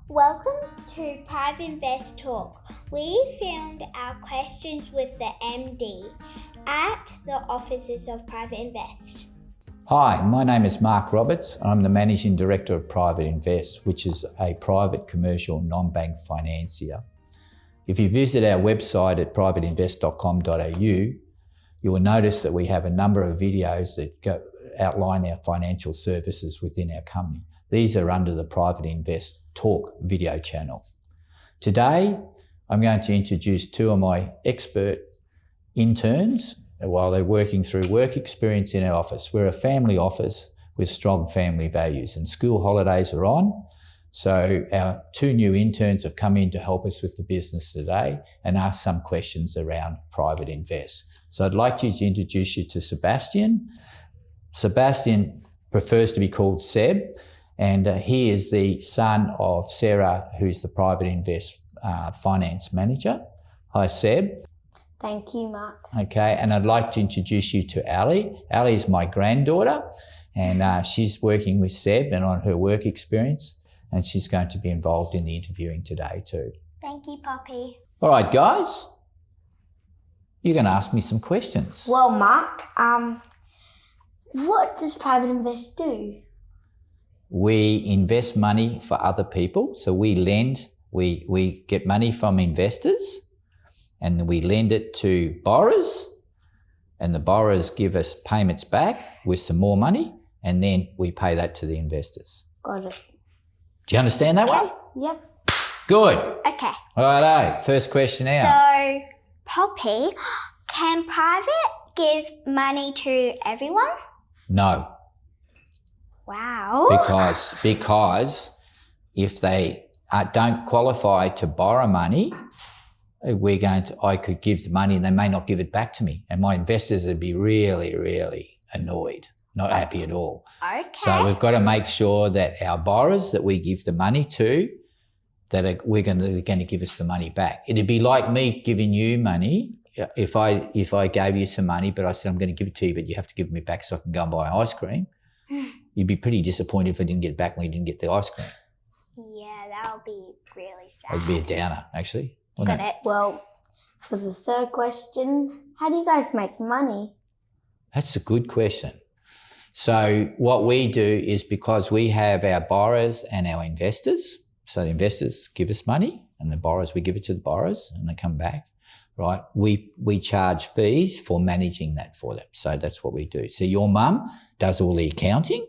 Welcome to PrivateInvest's talk. We filmed our questions with the MD at the offices of PrivateInvest. Hi, my name is Mark Roberts. I'm the Managing Director of PrivateInvest, which is a private commercial non-bank financier. If you visit our website at privateinvest.com.au, you will notice that we have a number of videos that outline our financial services within our company. These are under the PrivateInvest Talk video channel. Today, I'm going to introduce two of my expert interns while they're working through work experience in our office. We're a family office with strong family values, and school holidays are on. So our two new interns have come in to help us with the business today and ask some questions around PrivateInvest. So I'd like to introduce you to Sebastian. Sebastian prefers to be called Seb, and he is the son of Sarah, who's the PrivateInvest finance manager. Hi, Seb. Thank you, Mark. Okay, and I'd like to introduce you to Ally. Ally is my granddaughter, and she's working with Seb and on her work experience, and she's going to be involved in the interviewing today too. Thank you, Poppy. All right, guys, you're going to ask me some questions. Well, Mark, what does PrivateInvest do? We invest money for other people, so we lend. We get money from investors, and we lend it to borrowers, and the borrowers give us payments back with some more money, and then we pay that to the investors. Got it. Do you understand that one? Yep. Good. Okay. Righto, first question out. So, Poppy, can Private give money to everyone? No, Wow. because if they don't qualify to borrow money, I could give the money and they may not give it back to me, and my investors would be really, really annoyed, not happy at all. Okay. So we've got to make sure that our borrowers that we give the money to, that they're going to give us the money back. It'd be like me giving you money. If I gave you some money, but I said I'm going to give it to you, but you have to give me back so I can go and buy ice cream, you'd be pretty disappointed if I didn't get it back when you didn't get the ice cream. Yeah, that would be really sad. It'd be a downer, actually. Got it. Well, for the third question, how do you guys make money? That's a good question. So what we do is, because we have our borrowers and our investors, so the investors give us money and the borrowers, we give it to the borrowers and they come back, right? We charge fees for managing that for them. So that's what we do. So your mum does all the accounting.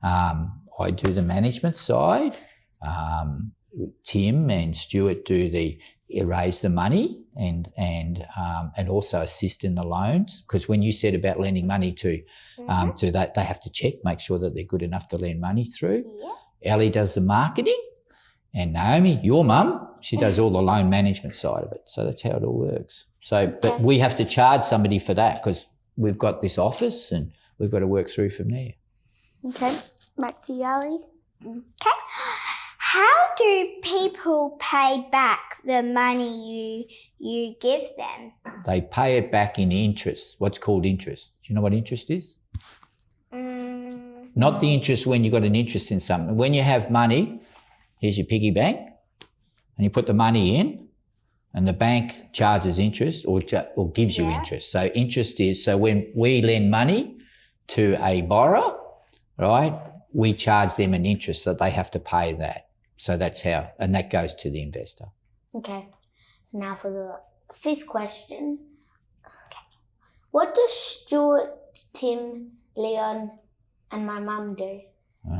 I do the management side. Tim and Stewart raise the money and also assist in the loans, because when you said about lending money to that, they have to check, make sure that they're good enough to lend money through. Yeah. Ally does the marketing, and Naomi, your mum, she does all the loan management side of it. So that's how it all works. So, but we have to charge somebody for that because we've got this office and we've got to work through from there. Okay, back to you, Ally. Okay. How do people pay back the money you give them? They pay it back in interest, what's called interest. Do you know what interest is? Not the interest when you've got an interest in something. When you have money, here's your piggy bank, and you put the money in, and the bank charges interest or gives you interest. So interest is, so when we lend money to a borrower, right, we charge them an interest that they have to pay that. So that's how, and that goes to the investor. Okay. Now for the fifth question. Okay. What does Stewart, Tim, Leon, and my mum do?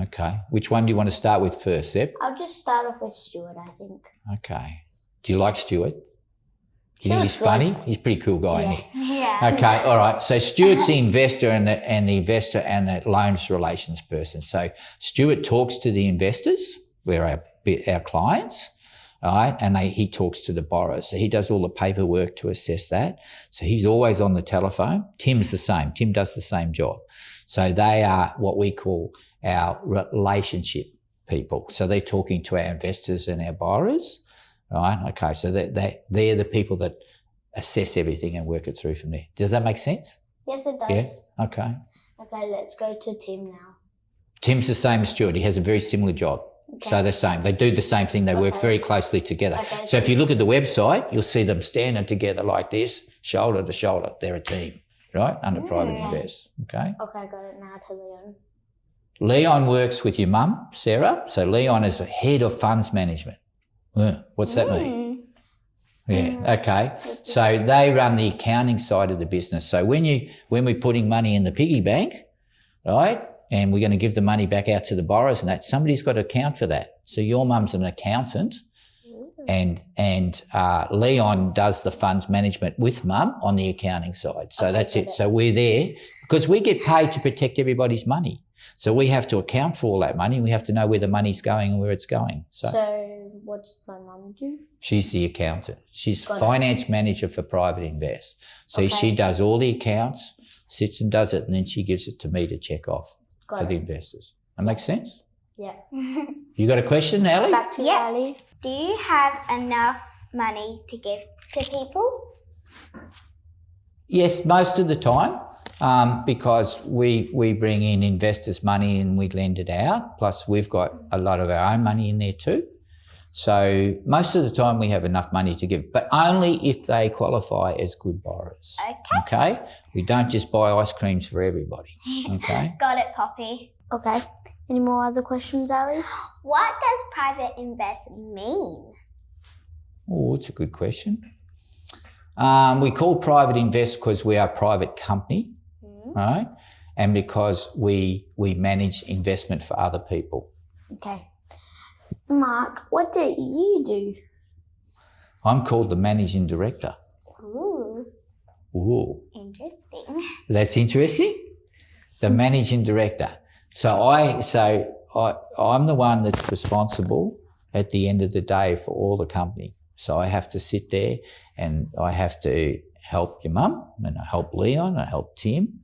Okay. Which one do you want to start with first, Seb? I'll just start off with Stewart, I think. Okay. Do you like Stewart? Do you think he's funny? He's a pretty cool guy, isn't he? Yeah. Okay, all right. So Stuart's the investor and the investor and the loans relations person. So Stewart talks to the investors, we're our clients, all right, and he talks to the borrowers. So he does all the paperwork to assess that. So he's always on the telephone. Tim's the same. Tim does the same job. So they are what we call our relationship people. So they're talking to our investors and our borrowers, right? Okay, so they're the people that assess everything and work it through from there. Does that make sense? Yes, it does. Yeah? Okay. Okay, let's go to Tim now. Tim's the same as Stewart. He has a very similar job. Okay. So the same. They do the same thing. They work very closely together. Okay. So if you look at the website, you'll see them standing together like this, shoulder to shoulder. They're a team, right? Under Private Invest. Okay. Okay, got it now to Leon. Leon works with your mum, Sarah. So Leon is the head of funds management. What's that mean? Yeah. Okay. So they run the accounting side of the business. So when we're putting money in the piggy bank, right, and we're going to give the money back out to the borrowers and that, somebody's got to account for that. So your mum's an accountant, and Leon does the funds management with mum on the accounting side. So that's it. So we're there because we get paid to protect everybody's money. So we have to account for all that money. We have to know where the money's going and where it's going. So what does my mum do? She's the accountant. She's finance manager for Private Invest. So she does all the accounts, sits and does it, and then she gives it to me to check off for the investors. That makes sense? Yeah. You got a question, Ally? Back to Ally. Do you have enough money to give to people? Yes, most of the time, because we bring in investors' money and we lend it out. Plus, we've got a lot of our own money in there too. So most of the time we have enough money to give, but only if they qualify as good borrowers. Okay? We don't just buy ice creams for everybody. Okay? Got it, Poppy. Okay. Any more other questions, Ally? What does Private Invest mean? Oh, it's a good question. We call Private Invest because we are a private company, right? And because we manage investment for other people. Okay. Mark, what do you do? I'm called the managing director. Ooh. Interesting. That's interesting. The managing director. So I'm the one that's responsible at the end of the day for all the company. So I have to sit there and I have to help your mum, and I help Leon, I help Tim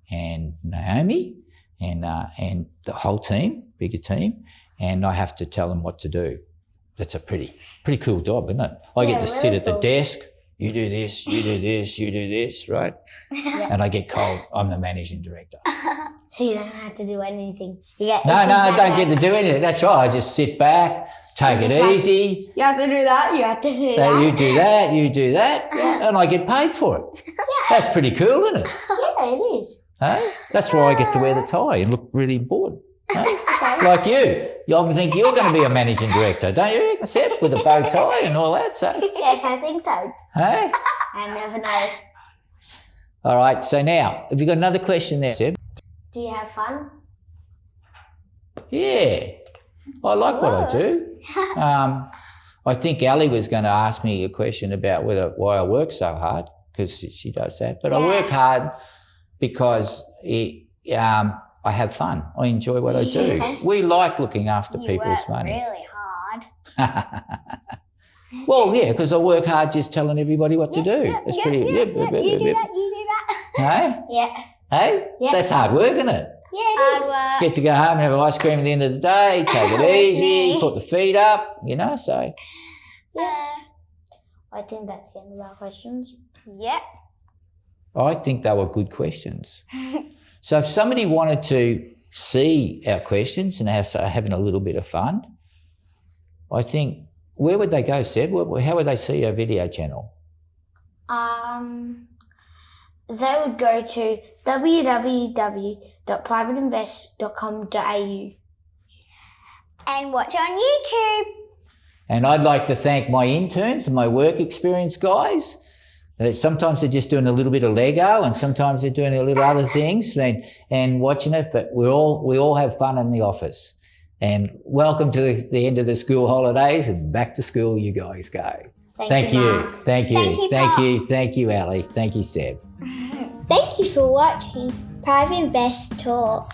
and Naomi and the whole team, bigger team, and I have to tell them what to do. That's a pretty cool job, isn't it? I get to sit at the desk, you do this, you do this, you do this, right? And I get told I'm the managing director. So you don't have to do anything. You get No, I don't get to do anything. That's right. I just sit back, take it easy. You have to do that, you have to do that. You do that, you do that, and I get paid for it. That's pretty cool, isn't it? Yeah, it is. Hey? That's why I get to wear the tie and look really important. Hey? Like you. You often think you're going to be a managing director, don't you, Seb, with a bow tie and all that? So. Yes, I think so. Hey? I never know. All right, so now, have you got another question there, Seb? Do you have fun? Yeah, I like what I do. I think Ally was going to ask me a question about why I work so hard, because she does that. But I work hard because I have fun. I enjoy what I do. We like looking after people's money. Really hard. Well, yeah, because I work hard just telling everybody what to do. It's pretty. You do that. Hey? Yeah. Hey? Yeah. That's hard work, isn't it? Yeah, it is. Hard work. Get to go home and have an ice cream at the end of the day, take it easy, put the feet up, so. I think that's the end of our questions. Yep. I think they were good questions. So if somebody wanted to see our questions and having a little bit of fun, I think, where would they go, Seb? How would they see our video channel? They would go to www.privateinvest.com.au And watch on YouTube. And I'd like to thank my interns and my work experience guys. Sometimes they're just doing a little bit of Lego and sometimes they're doing a little other things and watching it, but we all have fun in the office. And welcome to the end of the school holidays, and back to school you guys go. Thank you. Mark. Thank you. Thank you, Thank you, Ally. Thank you, Seb. Thank you for watching Private Invest Talk.